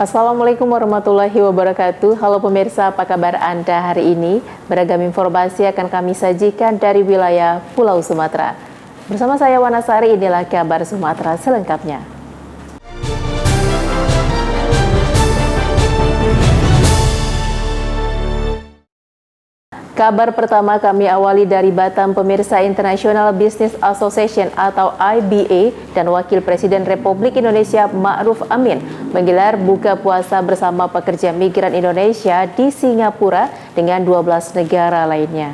Assalamualaikum warahmatullahi wabarakatuh. Halo pemirsa, apa kabar Anda hari ini? Beragam informasi akan kami sajikan dari wilayah Pulau Sumatera. Bersama saya Wanasari, inilah kabar Sumatera selengkapnya. Kabar pertama kami awali dari Batam. Pemirsa, International Business Association atau IBA dan Wakil Presiden Republik Indonesia Ma'ruf Amin menggelar buka puasa bersama pekerja migran Indonesia di Singapura dengan 12 negara lainnya.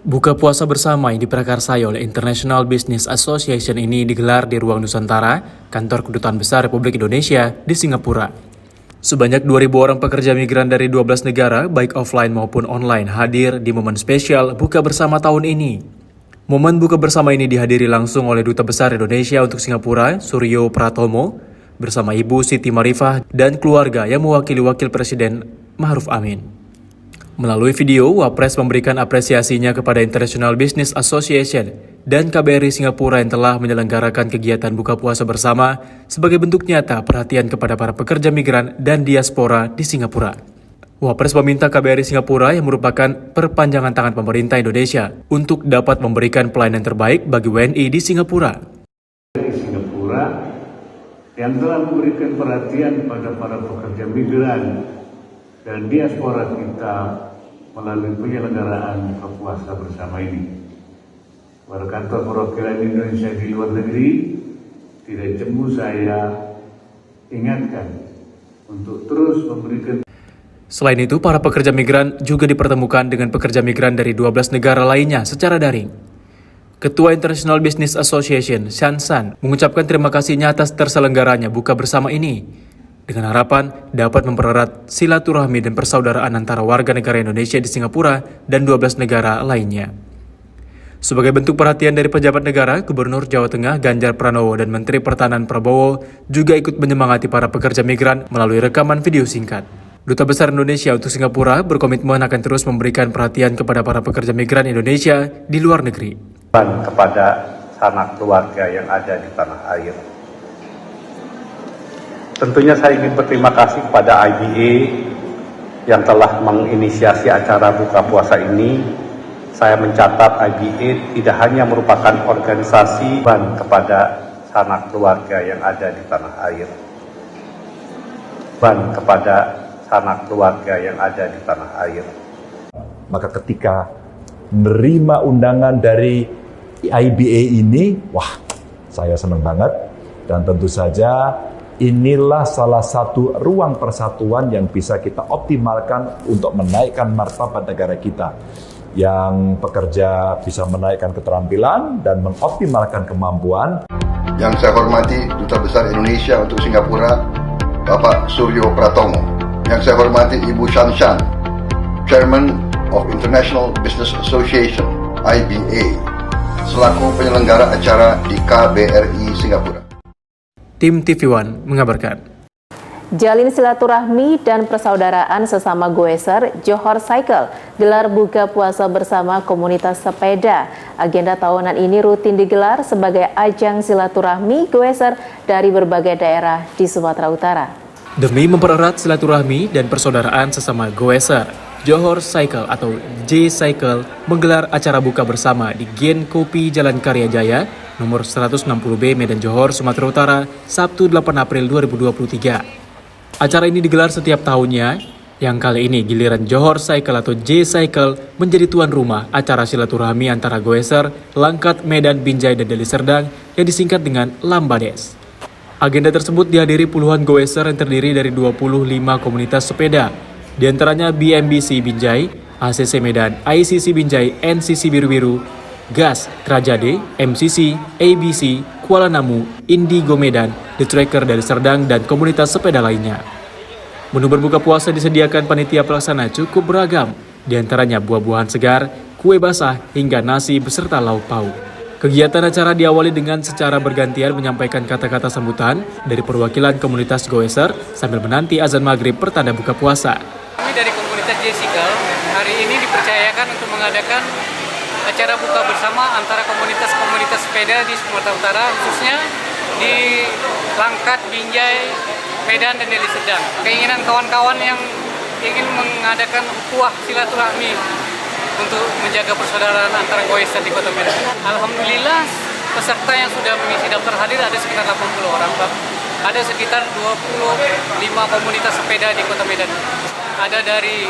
Buka puasa bersama yang diprakarsai oleh International Business Association ini digelar di Ruang Nusantara, kantor Kedutaan Besar Republik Indonesia di Singapura. Sebanyak 2.000 orang pekerja migran dari 12 negara, baik offline maupun online, hadir di momen spesial buka bersama tahun ini. Momen buka bersama ini dihadiri langsung oleh Duta Besar Indonesia untuk Singapura, Suryo Pratomo, bersama Ibu Siti Marifah dan keluarga yang mewakili Wakil Presiden Ma'ruf Amin. Melalui video, Wapres memberikan apresiasinya kepada International Business Association dan KBRI Singapura yang telah menyelenggarakan kegiatan buka puasa bersama sebagai bentuk nyata perhatian kepada para pekerja migran dan diaspora di Singapura. Wapres meminta KBRI Singapura yang merupakan perpanjangan tangan pemerintah Indonesia untuk dapat memberikan pelayanan terbaik bagi WNI di Singapura. Singapura yang telah memberikan perhatian pada para pekerja migran dan diaspora kita melalui penyelenggaraan buka puasa bersama ini. Pada kantor perwakilan Indonesia di luar negeri, tidak jemu saya ingatkan untuk terus memberikan. Selain itu, para pekerja migran juga dipertemukan dengan pekerja migran dari 12 negara lainnya secara daring. Ketua International Business Association, Shan San, mengucapkan terima kasihnya atas terselenggaranya buka bersama ini, dengan harapan dapat mempererat silaturahmi dan persaudaraan antara warga negara Indonesia di Singapura dan 12 negara lainnya. Sebagai bentuk perhatian dari pejabat negara, Gubernur Jawa Tengah Ganjar Pranowo dan Menteri Pertahanan Prabowo juga ikut menyemangati para pekerja migran melalui rekaman video singkat. Duta Besar Indonesia untuk Singapura berkomitmen akan terus memberikan perhatian kepada para pekerja migran Indonesia di luar negeri. Kepada sanak keluarga yang ada di tanah air. Tentunya saya ingin berterima kasih kepada IBA yang telah menginisiasi acara buka puasa ini. Saya mencatat IBA tidak hanya merupakan organisasi kepada sanak keluarga yang ada di tanah air. Kepada sanak keluarga yang ada di tanah air. Maka ketika menerima undangan dari IBA ini, wah, saya senang banget. Dan tentu saja inilah salah satu ruang persatuan yang bisa kita optimalkan untuk menaikkan martabat negara kita. Yang pekerja bisa menaikkan keterampilan dan mengoptimalkan kemampuan. Yang saya hormati Duta Besar Indonesia untuk Singapura, Bapak Suryo Pratomo. Yang saya hormati Ibu Shan Shan, Chairman of International Business Association, IBA, selaku penyelenggara acara di KBRI Singapura. Tim TV One mengabarkan. Jalin silaturahmi dan persaudaraan sesama goeser, Johor Cycle gelar buka puasa bersama komunitas sepeda. Agenda tahunan ini rutin digelar sebagai ajang silaturahmi goeser dari berbagai daerah di Sumatera Utara. Demi mempererat silaturahmi dan persaudaraan sesama goeser, Johor Cycle atau J-Cycle menggelar acara buka bersama di Gen Kopi Jalan Karya Jaya, nomor 160B Medan Johor, Sumatera Utara, Sabtu 8 April 2023. Acara ini digelar setiap tahunnya, yang kali ini giliran Johor Cycle atau J-Cycle menjadi tuan rumah acara silaturahmi antara goeser, Langkat, Medan, Binjai, dan Deli Serdang yang disingkat dengan Lambades. Agenda tersebut dihadiri puluhan goeser yang terdiri dari 25 komunitas sepeda, di antaranya BMBC Binjai, ACC Medan, ICC Binjai, NCC Biru-Biru, GAS, Trajade, MCC, ABC, Kuala Namu, Indigo Medan, The Tracker dari Serdang, dan komunitas sepeda lainnya. Menu berbuka puasa disediakan panitia pelaksana cukup beragam, di antaranya buah-buahan segar, kue basah, hingga nasi beserta lauk pauk. Kegiatan acara diawali dengan secara bergantian menyampaikan kata-kata sambutan dari perwakilan komunitas goeser sambil menanti azan maghrib pertanda buka puasa. Kami dari komunitas J-Cycle hari ini dipercayakan untuk mengadakan acara buka bersama antara komunitas-komunitas sepeda di Sumatera Utara, khususnya di Langkat, Binjai, Medan dan Deli Serdang. Keinginan kawan-kawan yang ingin mengadakan ukhuwah silaturahmi untuk menjaga persaudaraan antara Goeser di Kota Medan. Alhamdulillah peserta yang sudah mengisi daftar hadir ada sekitar 80 orang, Pak. Ada sekitar 25 komunitas sepeda di Kota Medan. Ada dari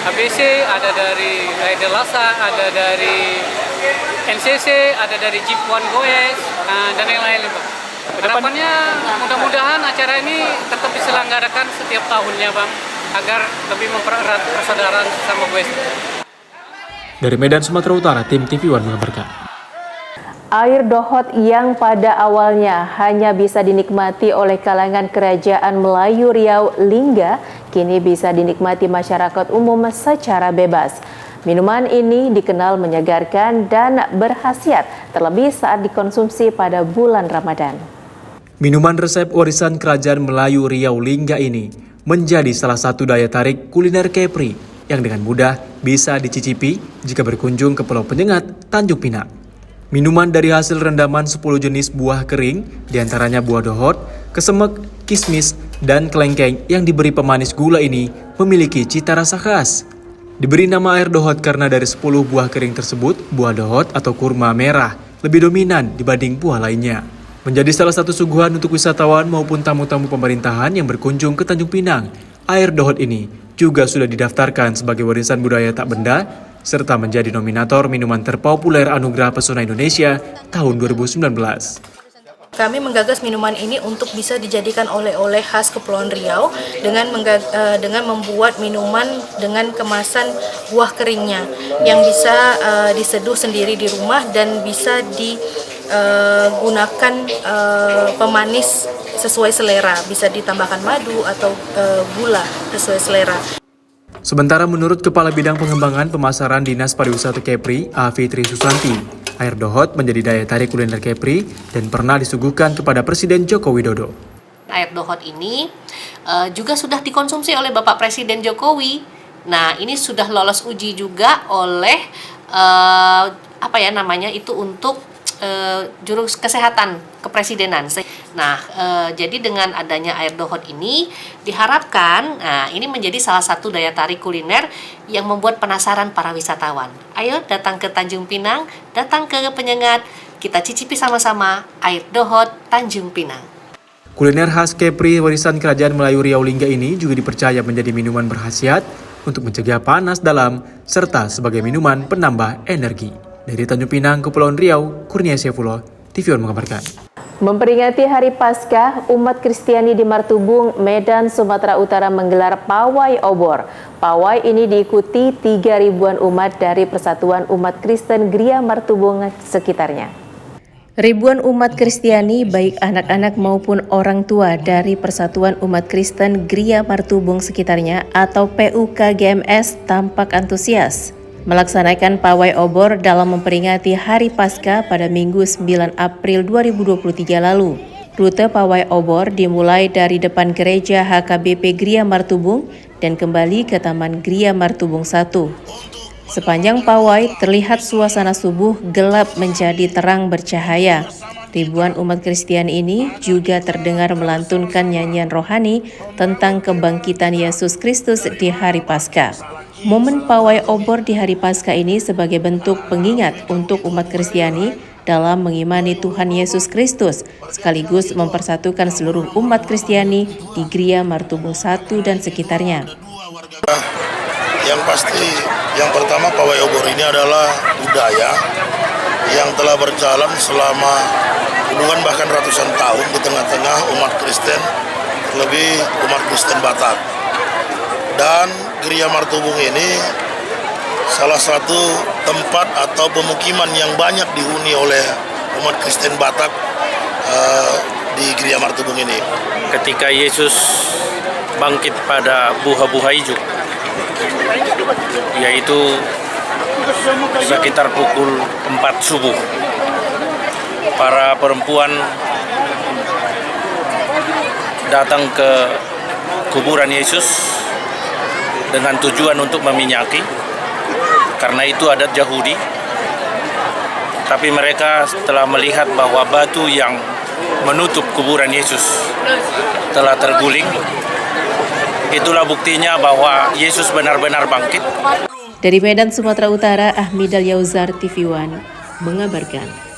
ABC, ada dari Rider Lasa, ada dari NCC, ada dari Jeep One Goes, dan yang lain, Pak. Harapannya mudah-mudahan acara ini tetap diselenggarakan setiap tahunnya, Bang, agar lebih mempererat persaudaraan sesama Goes. Dari Medan, Sumatera Utara, tim TV One mengabarkan. Air dohot yang pada awalnya hanya bisa dinikmati oleh kalangan kerajaan Melayu Riau Lingga, kini bisa dinikmati masyarakat umum secara bebas. Minuman ini dikenal menyegarkan dan berkhasiat, terlebih saat dikonsumsi pada bulan Ramadan. Minuman resep warisan kerajaan Melayu Riau Lingga ini menjadi salah satu daya tarik kuliner Kepri yang dengan mudah bisa dicicipi jika berkunjung ke Pulau Penyengat, Tanjung Pinang. Minuman dari hasil rendaman 10 jenis buah kering, diantaranya buah dohot, kesemek, kismis, dan kelengkeng yang diberi pemanis gula ini memiliki cita rasa khas. Diberi nama air dohot karena dari 10 buah kering tersebut, buah dohot atau kurma merah lebih dominan dibanding buah lainnya. Menjadi salah satu suguhan untuk wisatawan maupun tamu-tamu pemerintahan yang berkunjung ke Tanjung Pinang. Air dohot ini juga sudah didaftarkan sebagai warisan budaya tak benda, serta menjadi nominator minuman terpopuler Anugerah Pesona Indonesia tahun 2019. Kami menggagas minuman ini untuk bisa dijadikan oleh-oleh khas Kepulauan Riau dengan membuat minuman dengan kemasan buah keringnya yang bisa diseduh sendiri di rumah dan bisa digunakan pemanis sesuai selera, bisa ditambahkan madu atau gula sesuai selera. Sementara menurut Kepala Bidang Pengembangan Pemasaran Dinas Pariwisata Kepri, Afitri Susanti, air dohot menjadi daya tarik kuliner Kepri dan pernah disuguhkan kepada Presiden Joko Widodo. Air dohot ini juga sudah dikonsumsi oleh Bapak Presiden Jokowi. Nah, ini sudah lolos uji juga oleh untuk juru kesehatan kepresidenan. Nah, jadi dengan adanya air dohot ini diharapkan ini menjadi salah satu daya tarik kuliner yang membuat penasaran para wisatawan. Ayo datang ke Tanjung Pinang, datang ke Penyengat, kita cicipi sama-sama air dohot Tanjung Pinang. Kuliner khas Kepri warisan Kerajaan Melayu Riau Lingga ini juga dipercaya menjadi minuman berkhasiat untuk mencegah panas dalam serta sebagai minuman penambah energi. Dari Tanjung Pinang, Kepulauan Riau, Kurnia Syafuloh, TV One mengabarkan. Memperingati Hari Paskah, umat Kristiani di Martubung, Medan, Sumatera Utara menggelar pawai obor. Pawai ini diikuti 3.000-an umat dari Persatuan Umat Kristen Gria Martubung sekitarnya. Ribuan umat Kristiani, baik anak-anak maupun orang tua dari Persatuan Umat Kristen Gria Martubung sekitarnya atau PUKGMS tampak antusias melaksanakan pawai obor dalam memperingati Hari Paskah pada Minggu 9 April 2023 lalu. Rute pawai obor dimulai dari depan gereja HKBP Gria Martubung dan kembali ke Taman Gria Martubung 1. Sepanjang pawai terlihat suasana subuh gelap menjadi terang bercahaya. Ribuan umat Kristen ini juga terdengar melantunkan nyanyian rohani tentang kebangkitan Yesus Kristus di Hari Paskah. Momen pawai obor di Hari Paskah ini sebagai bentuk pengingat untuk umat Kristiani dalam mengimani Tuhan Yesus Kristus, sekaligus mempersatukan seluruh umat Kristiani di Gria Martubung 1 dan sekitarnya. Yang pasti, yang pertama pawai obor ini adalah budaya yang telah berjalan selama puluhan bahkan ratusan tahun di tengah-tengah umat Kristen, lebih umat Kristen Batak. Dan Gria Martubung ini salah satu tempat atau pemukiman yang banyak dihuni oleh umat Kristen Batak di Gria Martubung ini. Ketika Yesus bangkit pada buha-buha hijau, yaitu sekitar pukul 4 subuh, para perempuan datang ke kuburan Yesus dengan tujuan untuk meminyaki, karena itu adat Yahudi. Tapi mereka telah melihat bahwa batu yang menutup kuburan Yesus telah terguling. Itulah buktinya bahwa Yesus benar-benar bangkit. Dari Medan, Sumatera Utara, Ahmidal Yauzar, TV One, mengabarkan.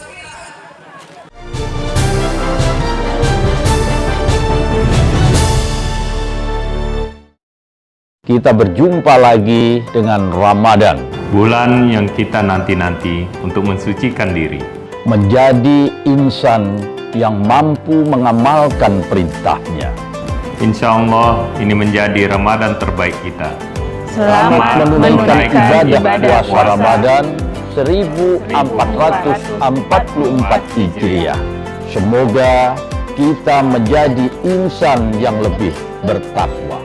Kita berjumpa lagi dengan Ramadan, bulan yang kita nanti-nanti untuk mensucikan diri, menjadi insan yang mampu mengamalkan perintahnya. Insya Allah ini menjadi Ramadan terbaik kita. Selamat menunaikan ibadah puasa Ramadan 1444 Hijriah. Semoga kita menjadi insan yang lebih bertakwa.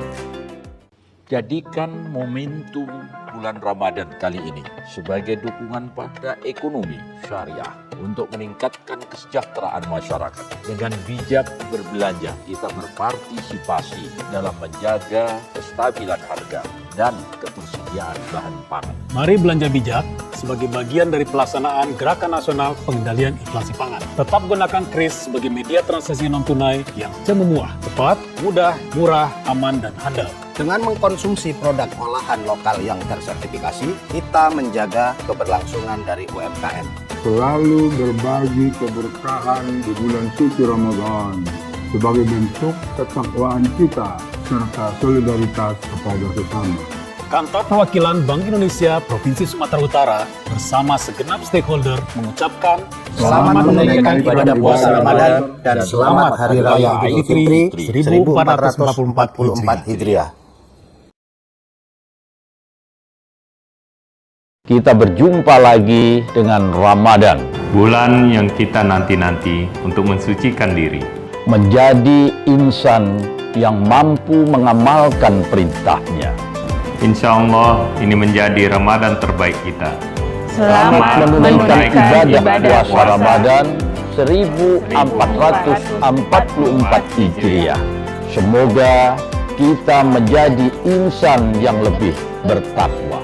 Jadikan momentum bulan Ramadan kali ini sebagai dukungan pada ekonomi syariah untuk meningkatkan kesejahteraan masyarakat. Dengan bijak berbelanja, kita berpartisipasi dalam menjaga kestabilan harga dan ketersediaan bahan pangan. Mari belanja bijak sebagai bagian dari pelaksanaan Gerakan Nasional Pengendalian Inflasi Pangan. Tetap gunakan KRIS sebagai media transaksi non-tunai yang cemuah, cepat, mudah, murah, aman, dan handal. Dengan mengkonsumsi produk olahan lokal yang tersertifikasi, kita menjaga keberlangsungan dari UMKM. Selalu berbagi keberkahan di bulan suci Ramadan sebagai bentuk ketakwaan kita serta solidaritas kepada sesama. Kantor Perwakilan Bank Indonesia Provinsi Sumatera Utara bersama segenap stakeholder mengucapkan selamat menunaikan ibadah puasa Ramadan dan selamat Hari Raya Idul Fitri 1444 Hijriah. Kita berjumpa lagi dengan Ramadan, bulan yang kita nanti-nanti untuk mensucikan diri, menjadi insan yang mampu mengamalkan perintahnya. Insya Allah ini menjadi Ramadan terbaik kita. Selamat menunaikan ibadah puasa Ramadan 1444 Hijriah. Semoga kita menjadi insan yang lebih bertakwa.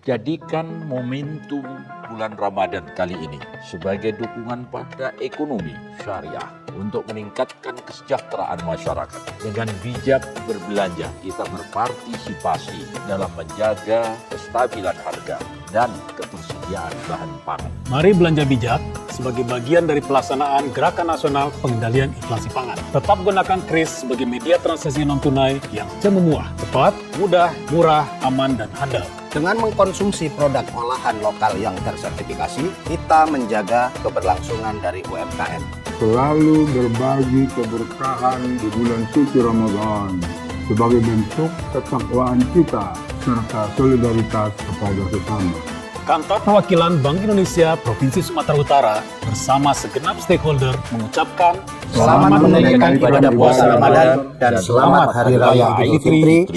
Jadikan momentum bulan Ramadan kali ini sebagai dukungan pada ekonomi syariah untuk meningkatkan kesejahteraan masyarakat. Dengan bijak berbelanja, kita berpartisipasi dalam menjaga kestabilan harga dan ketersediaan bahan pangan. Mari belanja bijak sebagai bagian dari pelaksanaan Gerakan Nasional Pengendalian Inflasi Pangan. Tetap gunakan KRIS sebagai media transaksi non-tunai yang cemuah, cepat, mudah, murah, aman, dan handal. Dengan mengkonsumsi produk olahan lokal yang tersertifikasi, kita menjaga keberlangsungan dari UMKM. Selalu berbagi keberkahan di bulan suci Ramadan sebagai bentuk ketakwaan kita serta solidaritas kepada sesama. Kantor Perwakilan Bank Indonesia Provinsi Sumatera Utara bersama segenap stakeholder mengucapkan selamat menunaikan ibadah puasa Ramadan dan selamat Hari Raya Idul Fitri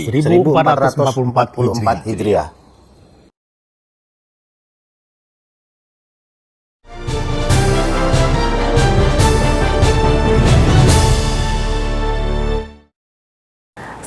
1444 Hijriah.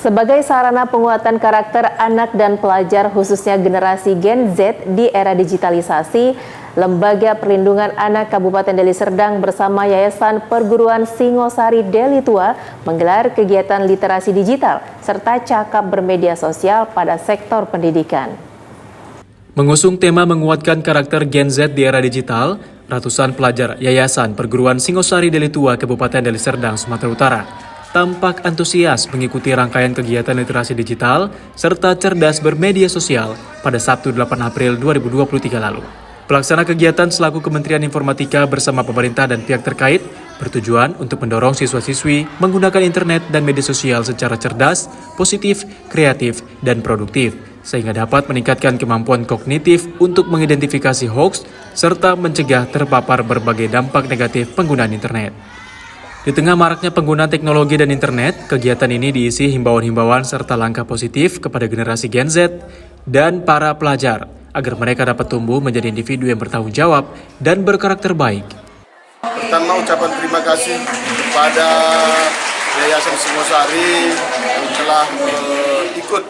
Sebagai sarana penguatan karakter anak dan pelajar khususnya generasi Gen Z di era digitalisasi, Lembaga Perlindungan Anak Kabupaten Deli Serdang bersama Yayasan Perguruan Singosari Deli Tua menggelar kegiatan literasi digital serta cakap bermedia sosial pada sektor pendidikan. Mengusung tema menguatkan karakter Gen Z di era digital, ratusan pelajar Yayasan Perguruan Singosari Deli Tua Kabupaten Deli Serdang, Sumatera Utara tampak antusias mengikuti rangkaian kegiatan literasi digital serta cerdas bermedia sosial pada Sabtu 8 April 2023 lalu. Pelaksana kegiatan selaku Kementerian Informatika bersama pemerintah dan pihak terkait bertujuan untuk mendorong siswa-siswi menggunakan internet dan media sosial secara cerdas, positif, kreatif, dan produktif, sehingga dapat meningkatkan kemampuan kognitif untuk mengidentifikasi hoaks serta mencegah terpapar berbagai dampak negatif penggunaan internet. Di tengah maraknya penggunaan teknologi dan internet, kegiatan ini diisi himbauan-himbauan serta langkah positif kepada generasi Gen Z dan para pelajar agar mereka dapat tumbuh menjadi individu yang bertanggung jawab dan berkarakter baik. Pertama, ucapan terima kasih kepada Yayasan Singosari yang telah ikut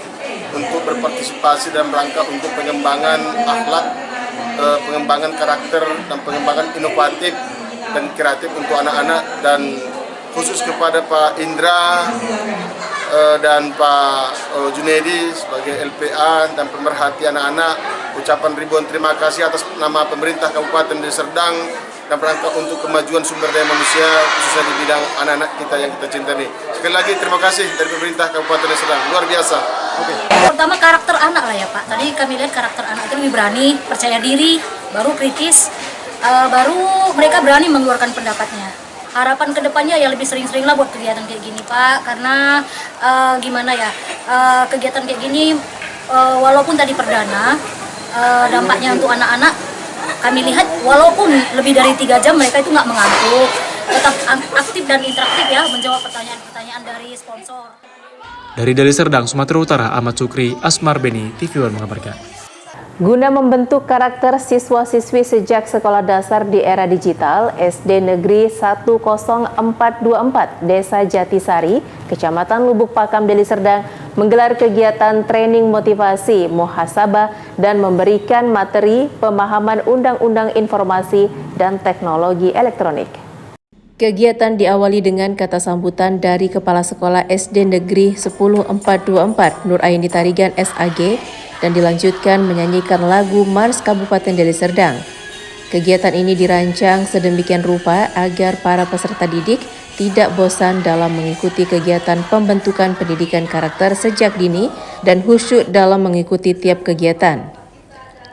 untuk berpartisipasi dalam rangka untuk pengembangan akhlak, pengembangan karakter, dan pengembangan inovatif dan kreatif untuk anak-anak dan khusus kepada Pak Indra dan Pak Junedi sebagai LPA dan pemerhati anak-anak, ucapan ribuan terima kasih atas nama pemerintah Kabupaten Deli Serdang dan rangka untuk kemajuan sumber daya manusia khususnya di bidang anak-anak kita yang kita cintai ini. Sekali lagi terima kasih dari pemerintah Kabupaten Deli Serdang, luar biasa. Pertama karakter anak lah ya Pak. Tadi kami lihat karakter anak itu lebih berani, percaya diri, baru kritis, baru mereka berani mengeluarkan pendapatnya. Harapan kedepannya ya lebih sering-sering lah buat kegiatan kayak gini Pak, karena gimana ya, kegiatan kayak gini walaupun tadi perdana, dampaknya untuk anak-anak kami lihat walaupun lebih dari 3 jam mereka itu nggak mengantuk, tetap aktif dan interaktif ya, menjawab pertanyaan-pertanyaan dari sponsor. Dari Deli Serdang, Sumatera Utara, Ahmad Sukri, Asmar Beni, TV One mengabarkan. Guna membentuk karakter siswa-siswi sejak sekolah dasar di era digital, SD Negeri 10424 Desa Jatisari, Kecamatan Lubuk Pakam, Deli Serdang menggelar kegiatan training motivasi, muhasabah, dan memberikan materi pemahaman Undang-Undang Informasi dan Teknologi Elektronik. Kegiatan diawali dengan kata sambutan dari Kepala Sekolah SD Negeri 10424 Nur Aini Tarigan SAG dan dilanjutkan menyanyikan lagu Mars Kabupaten Deli Serdang. Kegiatan ini dirancang sedemikian rupa agar para peserta didik tidak bosan dalam mengikuti kegiatan pembentukan pendidikan karakter sejak dini dan khusyuk dalam mengikuti tiap kegiatan.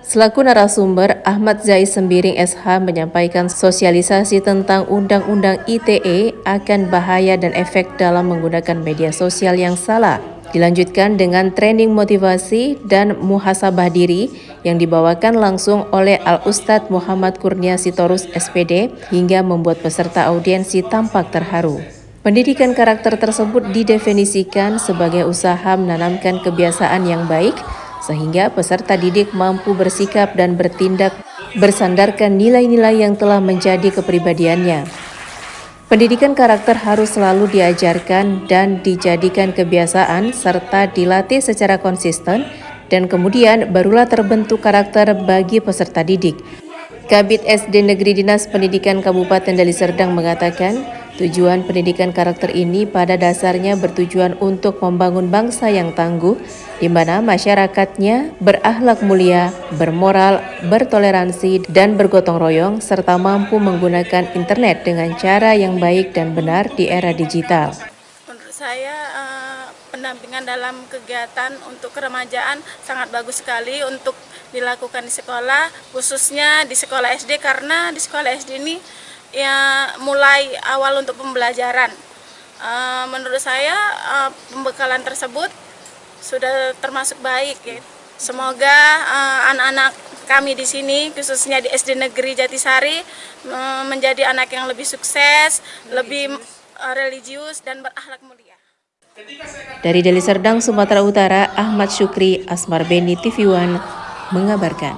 Selaku narasumber, Ahmad Zai Sembiring SH menyampaikan sosialisasi tentang Undang-Undang ITE akan bahaya dan efek dalam menggunakan media sosial yang salah. Dilanjutkan dengan training motivasi dan muhasabah diri yang dibawakan langsung oleh Al-Ustadz Muhammad Kurnia Sitorus SPD hingga membuat peserta audiensi tampak terharu. Pendidikan karakter tersebut didefinisikan sebagai usaha menanamkan kebiasaan yang baik sehingga peserta didik mampu bersikap dan bertindak bersandarkan nilai-nilai yang telah menjadi kepribadiannya. Pendidikan karakter harus selalu diajarkan dan dijadikan kebiasaan serta dilatih secara konsisten dan kemudian barulah terbentuk karakter bagi peserta didik. Kabid SD Negeri Dinas Pendidikan Kabupaten Deli Serdang mengatakan, tujuan pendidikan karakter ini pada dasarnya bertujuan untuk membangun bangsa yang tangguh, di mana masyarakatnya berakhlak mulia, bermoral, bertoleransi, dan bergotong royong, serta mampu menggunakan internet dengan cara yang baik dan benar di era digital. Menurut saya, pendampingan dalam kegiatan untuk keremajaan sangat bagus sekali untuk dilakukan di sekolah, khususnya di sekolah SD, karena di sekolah SD ini ya mulai awal untuk pembelajaran. Menurut saya pembekalan tersebut sudah termasuk baik. Ya. Semoga anak-anak kami di sini, khususnya di SD Negeri Jatisari, menjadi anak yang lebih sukses, lebih religius dan berakhlak mulia. Dari Deli Serdang, Sumatera Utara, Ahmad Syukri, Asmar Beni, TV One mengabarkan.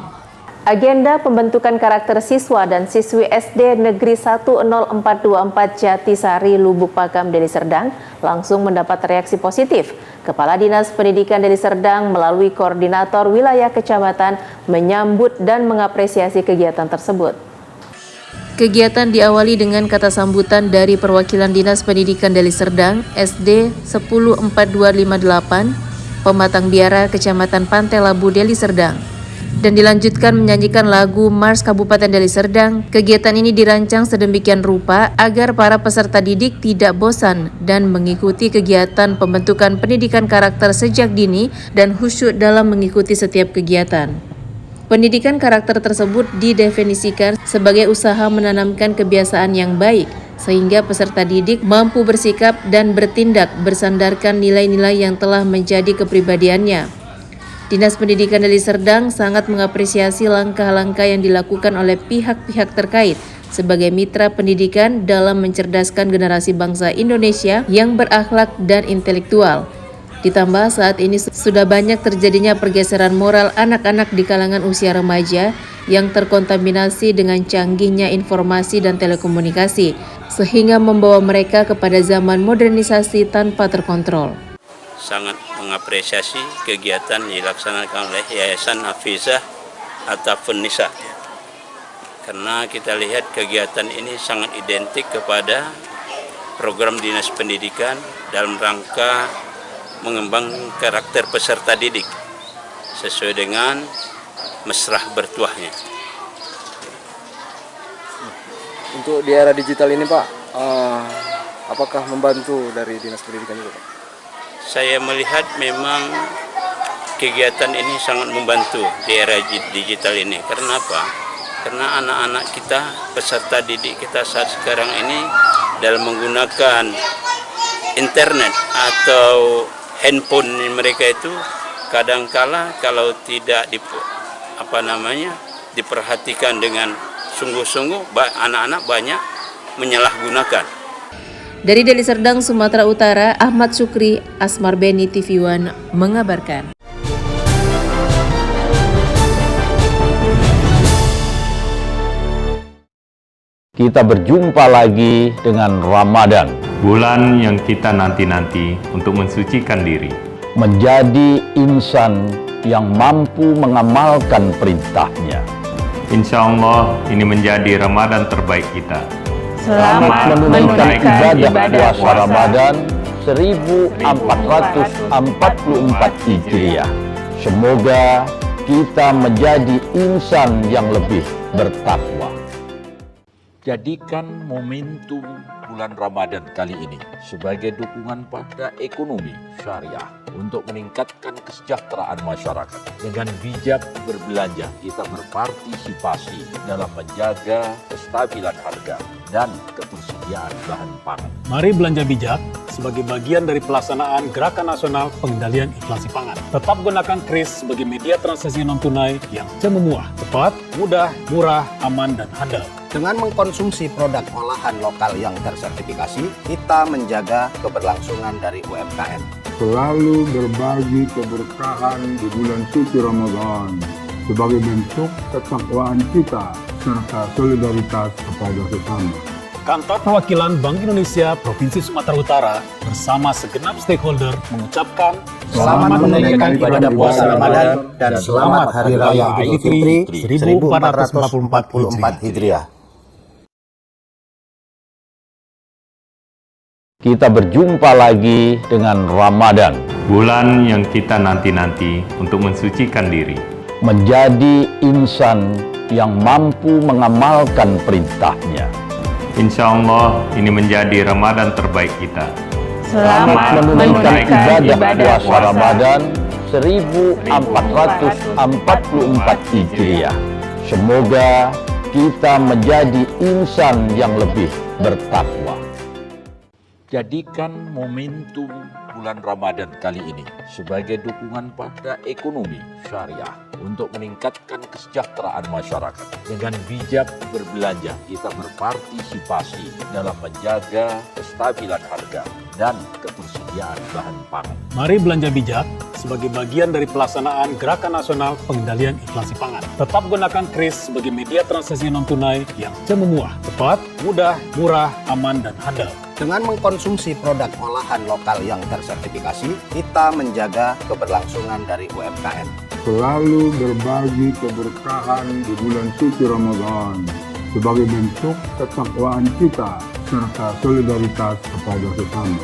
Agenda pembentukan karakter siswa dan siswi SD Negeri 10424 Jatisari, Lubuk Pakam, Deli Serdang langsung mendapat reaksi positif. Kepala Dinas Pendidikan Deli Serdang melalui koordinator wilayah kecamatan menyambut dan mengapresiasi kegiatan tersebut. Kegiatan diawali dengan kata sambutan dari perwakilan Dinas Pendidikan Deli Serdang SD 14258 Pematang Biara Kecamatan Pantai Labu, Deli Serdang, dan dilanjutkan menyanyikan lagu Mars Kabupaten Deli Serdang. Kegiatan ini dirancang sedemikian rupa agar para peserta didik tidak bosan dan mengikuti kegiatan pembentukan pendidikan karakter sejak dini dan khusyuk dalam mengikuti setiap kegiatan. Pendidikan karakter tersebut didefinisikan sebagai usaha menanamkan kebiasaan yang baik, sehingga peserta didik mampu bersikap dan bertindak bersandarkan nilai-nilai yang telah menjadi kepribadiannya. Dinas Pendidikan Deli Serdang sangat mengapresiasi langkah-langkah yang dilakukan oleh pihak-pihak terkait sebagai mitra pendidikan dalam mencerdaskan generasi bangsa Indonesia yang berakhlak dan intelektual. Ditambah saat ini sudah banyak terjadinya pergeseran moral anak-anak di kalangan usia remaja yang terkontaminasi dengan canggihnya informasi dan telekomunikasi, sehingga membawa mereka kepada zaman modernisasi tanpa terkontrol. Sangat mengapresiasi kegiatan yang dilaksanakan oleh Yayasan Hafizah Atafun Nisa, karena kita lihat kegiatan ini sangat identik kepada program Dinas Pendidikan dalam rangka mengembangkan karakter peserta didik sesuai dengan mesrah bertuahnya. Untuk di era digital ini Pak, apakah membantu dari Dinas Pendidikan juga Pak? Saya melihat memang kegiatan ini sangat membantu di era digital ini. Karena apa? Karena anak-anak kita, peserta didik kita saat sekarang ini dalam menggunakan internet atau handphone mereka itu kadangkala kalau tidak diperhatikan dengan sungguh-sungguh, anak-anak banyak menyalahgunakan. Dari Deli Serdang, Sumatera Utara, Ahmad Syukri, Asmar Beni, TV One mengabarkan. Kita berjumpa lagi dengan Ramadan, bulan yang kita nanti-nanti untuk mensucikan diri, menjadi insan yang mampu mengamalkan perintahnya. Insya Allah ini menjadi Ramadan terbaik kita. Selamat menunaikan ibadah puasa Ramadan 1444 Hijriah. Semoga kita menjadi insan yang lebih bertakwa. Jadikan momentum bulan Ramadan kali ini sebagai dukungan pada ekonomi syariah untuk meningkatkan kesejahteraan masyarakat. Dengan bijak berbelanja, kita berpartisipasi dalam menjaga kestabilan harga dan ketersediaan bahan pangan. Mari belanja bijak sebagai bagian dari pelaksanaan Gerakan Nasional Pengendalian Inflasi Pangan. Tetap gunakan KRIS sebagai media transaksi non-tunai yang cemuah, cepat, mudah, murah, aman, dan handal. Dengan mengkonsumsi produk olahan lokal yang tersertifikasi, kita menjaga keberlangsungan dari UMKM. Selalu berbagi keberkahan di bulan suci Ramadan sebagai bentuk ketakwaan kita serta solidaritas kepada sesama. Kantor Perwakilan Bank Indonesia Provinsi Sumatera Utara bersama segenap stakeholder mengucapkan selamat menunaikan ibadah puasa Ramadan dan selamat Hari Raya Idul Fitri 1444 Hijriah. Kita berjumpa lagi dengan Ramadan, bulan yang kita nanti-nanti untuk mensucikan diri, menjadi insan yang mampu mengamalkan perintahnya. Insya Allah ini menjadi Ramadan terbaik kita. Selamat menunaikan ibadah puasa Ramadan 1444 Hijriah. Semoga kita menjadi insan yang lebih bertakwa. Jadikan momentum bulan Ramadan kali ini sebagai dukungan pada ekonomi syariah untuk meningkatkan kesejahteraan masyarakat. Dengan bijak berbelanja, kita berpartisipasi dalam menjaga kestabilan harga dan ketersediaan bahan pangan. Mari belanja bijak sebagai bagian dari pelaksanaan Gerakan Nasional Pengendalian Inflasi Pangan. Tetap gunakan KRIS sebagai media transaksi non-tunai yang cemuah, cepat, mudah, murah, aman, dan handal. Dengan mengkonsumsi produk olahan lokal yang tersertifikasi, kita menjaga keberlangsungan dari UMKM. Selalu berbagi keberkahan di bulan suci Ramadan sebagai bentuk ketakwaan kita serta solidaritas kepada sesama.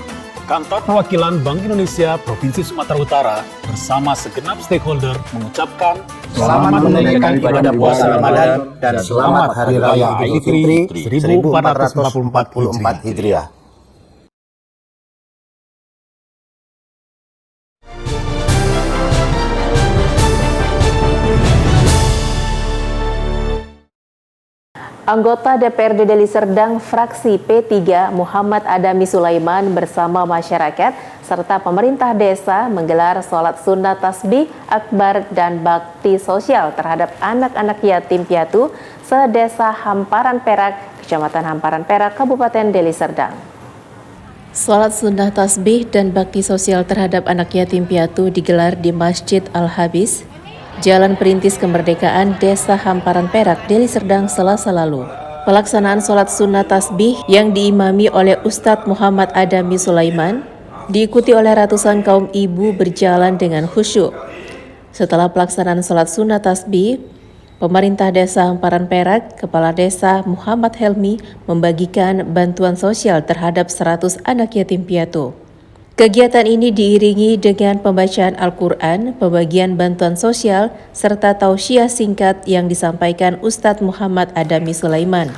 Kantor Perwakilan Bank Indonesia Provinsi Sumatera Utara bersama segenap stakeholder mengucapkan selamat menunaikan ibadah puasa Ramadan dan selamat Hari Raya Idul Fitri 1444 Hijriah. Anggota DPRD Deli Serdang fraksi P3 Muhammad Adami Sulaiman bersama masyarakat serta pemerintah desa menggelar sholat sunat tasbih, akbar, dan bakti sosial terhadap anak-anak yatim piatu sedesa Hamparan Perak, Kecamatan Hamparan Perak, Kabupaten Deli Serdang. Sholat sunnah tasbih dan bakti sosial terhadap anak yatim piatu digelar di Masjid Al-Habis, Jalan Perintis Kemerdekaan, Desa Hamparan Perak, Deli Serdang, Selasa lalu. Pelaksanaan sholat sunnah tasbih yang diimami oleh Ustadz Muhammad Adami Sulaiman diikuti oleh ratusan kaum ibu berjalan dengan khusyuk. Setelah pelaksanaan sholat sunnah tasbih, Pemerintah Desa Hamparan Perak, Kepala Desa Muhammad Helmi membagikan bantuan sosial terhadap 100 anak yatim piatu. Kegiatan ini diiringi dengan pembacaan Al-Quran, pembagian bantuan sosial, serta tausiah singkat yang disampaikan Ustadz Muhammad Adami Sulaiman.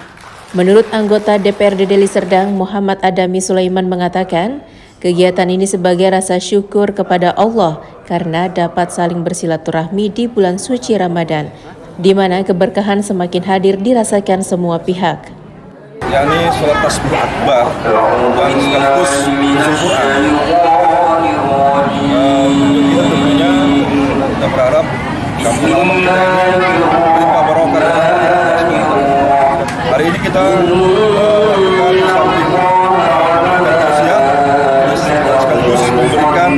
Menurut anggota DPRD Deli Serdang, Muhammad Adami Sulaiman mengatakan, kegiatan ini sebagai rasa syukur kepada Allah karena dapat saling bersilaturahmi di bulan suci Ramadan, di mana keberkahan semakin hadir dirasakan semua pihak. Yakni sholat tasbih akbar dan sekaligus bersyukuran. Tentunya kita berharap kampung halaman kita ini berlimpah barokah dan hari ini kita lakukan samping tausiah sekaligus memberikan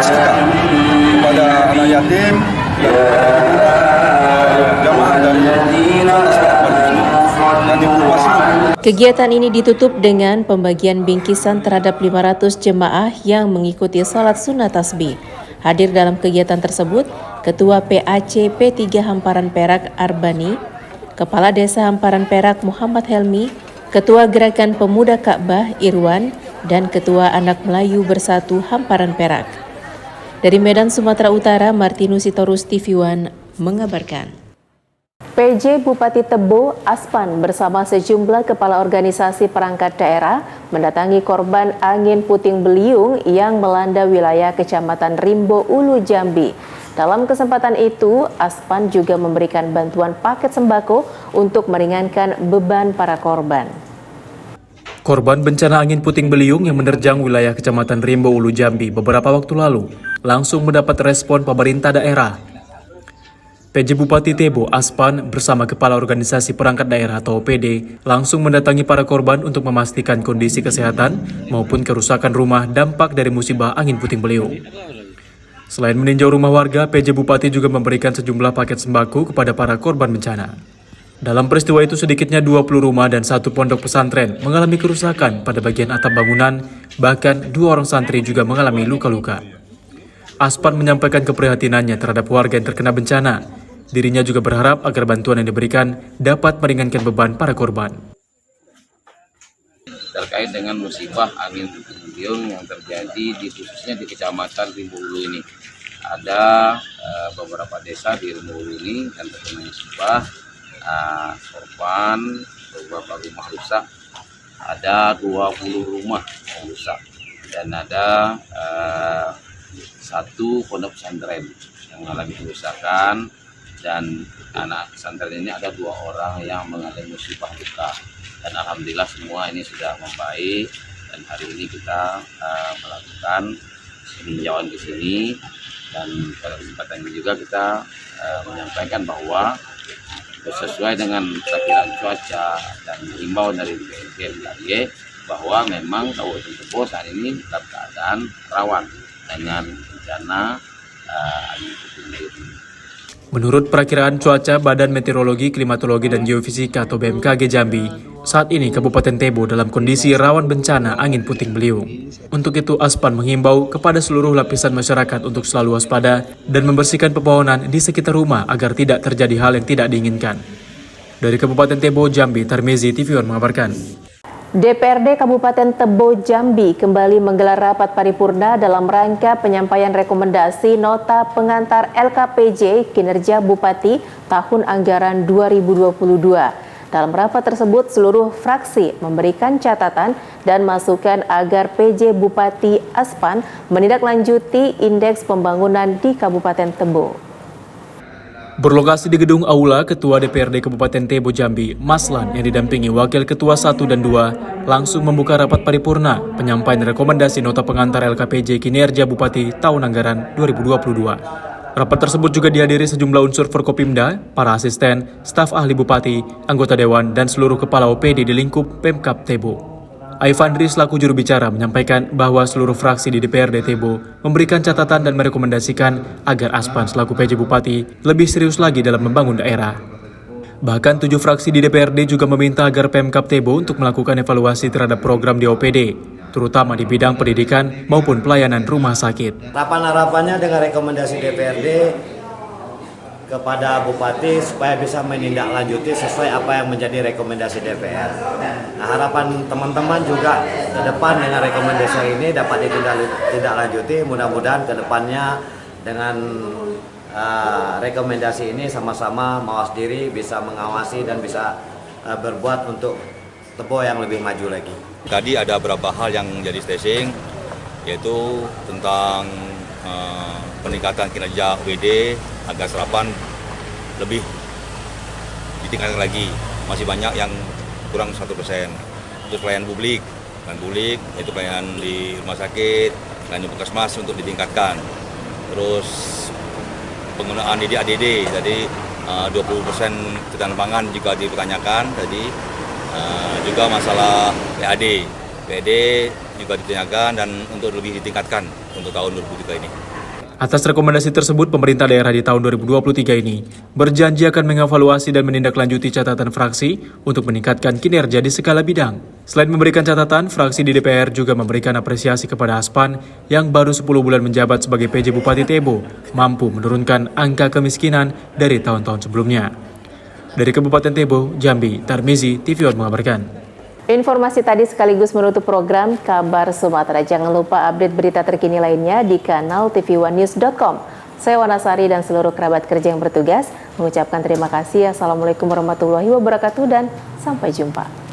sedekah kepada anak yatim dan jamaah dari Kegiatan ini ditutup dengan pembagian bingkisan terhadap 500 jemaah yang mengikuti salat sunat tasbih. Hadir dalam kegiatan tersebut, Ketua PAC P3 Hamparan Perak Arbani, Kepala Desa Hamparan Perak Muhammad Helmi, Ketua Gerakan Pemuda Ka'bah Irwan, dan Ketua Anak Melayu Bersatu Hamparan Perak. Dari Medan, Sumatera Utara, Martinus Sitorus TV One mengabarkan. PJ Bupati Tebo Aspan bersama sejumlah kepala organisasi perangkat daerah mendatangi korban angin puting beliung yang melanda wilayah Kecamatan Rimbo Ulu Jambi. Dalam kesempatan itu, Aspan juga memberikan bantuan paket sembako untuk meringankan beban para korban. Korban bencana angin puting beliung yang menerjang wilayah Kecamatan Rimbo Ulu Jambi beberapa waktu lalu langsung mendapat respon pemerintah daerah. PJ Bupati Tebo Aspan bersama Kepala Organisasi Perangkat Daerah atau OPD langsung mendatangi para korban untuk memastikan kondisi kesehatan maupun kerusakan rumah dampak dari musibah angin puting beliung. Selain meninjau rumah warga, PJ Bupati juga memberikan sejumlah paket sembako kepada para korban bencana. Dalam peristiwa itu sedikitnya 20 rumah dan 1 pondok pesantren mengalami kerusakan pada bagian atap bangunan, bahkan 2 orang santri juga mengalami luka-luka. Aspan menyampaikan keprihatinannya terhadap warga yang terkena bencana. Dirinya juga berharap agar bantuan yang diberikan dapat meringankan beban para korban. Terkait dengan musibah angin puting beliung yang terjadi khususnya di Kecamatan Rimbo Ulu ini. Ada beberapa desa di Rimbo Ulu ini yang terkena musibah, korban, beberapa rumah rusak, ada 20 rumah yang rusak, dan ada 1 pondok pesantren yang mengalami kerusakan, dan anak pesantren ini ada 2 orang yang mengalami musibah luka, dan alhamdulillah semua ini sudah membaik, dan hari ini kita melakukan peninjauan di sini, dan pada kesempatan ini juga kita menyampaikan bahwa sesuai dengan perkiraan cuaca dan himbauan dari BMKG bahwa memang Kabupaten Tebo saat ini dalam keadaan rawan dengan bencana angin puting beliung. Menurut perakiraan cuaca Badan Meteorologi, Klimatologi, dan Geofisika atau BMKG Jambi, saat ini Kabupaten Tebo dalam kondisi rawan bencana angin puting beliung. Untuk itu, Aspan menghimbau kepada seluruh lapisan masyarakat untuk selalu waspada dan membersihkan pepohonan di sekitar rumah agar tidak terjadi hal yang tidak diinginkan. Dari Kabupaten Tebo, Jambi, Tarmizi TV One mengabarkan. DPRD Kabupaten Tebo Jambi kembali menggelar rapat paripurna dalam rangka penyampaian rekomendasi nota pengantar LKPJ kinerja Bupati tahun anggaran 2022. Dalam rapat tersebut, seluruh fraksi memberikan catatan dan masukan agar PJ Bupati Aspan menindaklanjuti indeks pembangunan di Kabupaten Tebo. Berlokasi di gedung Aula, Ketua DPRD Kabupaten Tebo Jambi, Maslan, yang didampingi Wakil Ketua 1 dan 2, langsung membuka rapat paripurna penyampaian rekomendasi nota pengantar LKPJ kinerja Bupati tahun anggaran 2022. Rapat tersebut juga dihadiri sejumlah unsur Forkopimda, para asisten, staf ahli Bupati, anggota Dewan, dan seluruh kepala OPD di lingkup Pemkab Tebo. Aifandri selaku juru bicara menyampaikan bahwa seluruh fraksi di DPRD Tebo memberikan catatan dan merekomendasikan agar Aspan selaku PJ Bupati lebih serius lagi dalam membangun daerah. Bahkan 7 fraksi di DPRD juga meminta agar Pemkab Tebo untuk melakukan evaluasi terhadap program di OPD, terutama di bidang pendidikan maupun pelayanan rumah sakit. Harapan-harapannya dengan rekomendasi DPRD kepada Bupati supaya bisa menindaklanjuti sesuai apa yang menjadi rekomendasi DPR. Nah, harapan teman-teman juga ke depan dengan rekomendasi ini dapat ditindaklanjuti. Mudah-mudahan ke depannya dengan rekomendasi ini sama-sama mawas diri, bisa mengawasi dan bisa berbuat untuk Tebo yang lebih maju lagi. Tadi ada beberapa hal yang jadi staging, yaitu tentang peningkatan kinerja UPD agar serapan lebih ditingkatkan lagi. Masih banyak yang kurang 1%. Untuk pelayanan publik yaitu pelayanan di rumah sakit, pelayanan puskesmas untuk ditingkatkan. Terus penggunaan ADD, jadi 20% ketahanan pangan juga dipertanyakan tadi. Juga masalah PAD juga ditanyakan dan untuk lebih ditingkatkan untuk tahun 2023 ini. Atas rekomendasi tersebut, pemerintah daerah di tahun 2023 ini berjanji akan mengevaluasi dan menindaklanjuti catatan fraksi untuk meningkatkan kinerja di segala bidang. Selain memberikan catatan, fraksi di DPR juga memberikan apresiasi kepada Aspan yang baru 10 bulan menjabat sebagai PJ Bupati Tebo, mampu menurunkan angka kemiskinan dari tahun-tahun sebelumnya. Dari Kabupaten Tebo, Jambi, Tarmizi, TV One mengabarkan. Informasi tadi sekaligus menutup program Kabar Sumatera. Jangan lupa update berita terkini lainnya di kanal tv1news.com. Saya Wanasari dan seluruh kerabat kerja yang bertugas mengucapkan terima kasih. Assalamualaikum warahmatullahi wabarakatuh dan sampai jumpa.